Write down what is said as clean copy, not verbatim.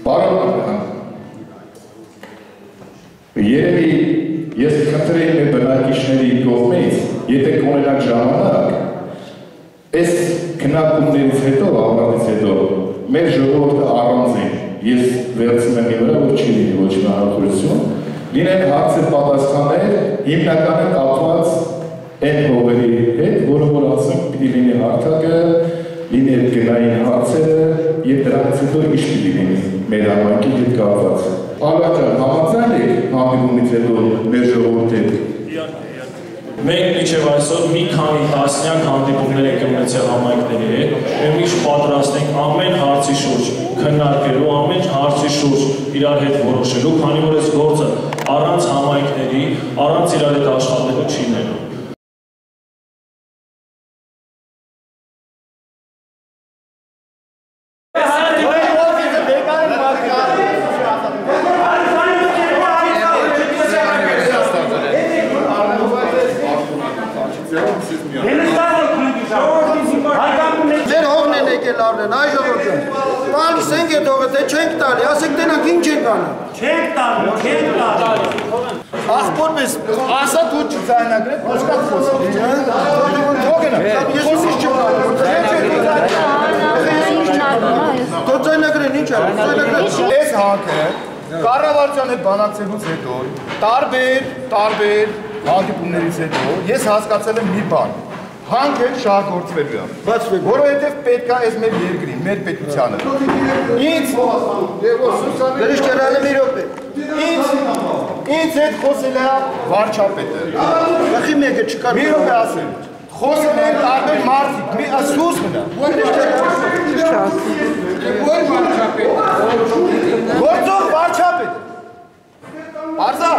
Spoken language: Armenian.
Պարոն, երևի ես կխնդրեի մեր բնակիչների կողմից, եթե կունենաք ժամանակ, այս քննարկումներից հետո, ավարտից հետո, մեր ժողովուրդը առանձին, ես վերցնում եմ վրա, որ չի լինի ոչ մի հարցություն, լինեն հարցեր պատասխանել, հիմնականում կապված այն հողերի հետ, որը որ ասում պիտի լինի հարթակը, լինի գնային հարցերը եւ դրանից հետո ինչ պիտի լինի մեր համայնքի հետ կապված։ Ալբատան, համաձայն եք հանդիպումից հետո մեր ժողովրդի հետ։ Մենք մինչև այսօր մի քանի տասնյակ հանդիպումներ ենք ունեցել համայնքների հետ, մենք միշտ պատրաստ ենք ամեն հարցի շուրջ քննարկելու, ամեն հարցի շուրջ իրար հետ որոշելու, քանի որ այս գործը առանց համայնքների, առանց իրար հետ աշխատելու չի լինելու։ Ախպոր մեզ, ասա դու չձայնագրեք, ոսկատ խոսք։ Թողենա, ես ուսիս չկարում։ Դու ձայնագրեն, ինչ արում, ձայնագրեն։ Ես հանքը, կառավարության հետ բանակցելուց հետո, տարբեր հանդիպումներից հետո, ես հասկացել եմ մի բան, հանքը շահագործվելու է, որովհետև պետք է այս մեր երկրին, մեր պետությանը։ Ինձ հետ խոսել է վարչապետը։ Ախի մեկը չկար։ Մի րոպե ասել։ Խոսել են տարբեր մարդիկ, սուս մնա։ Որ վարչապետը։ Գործող վարչապետը։ Արզա։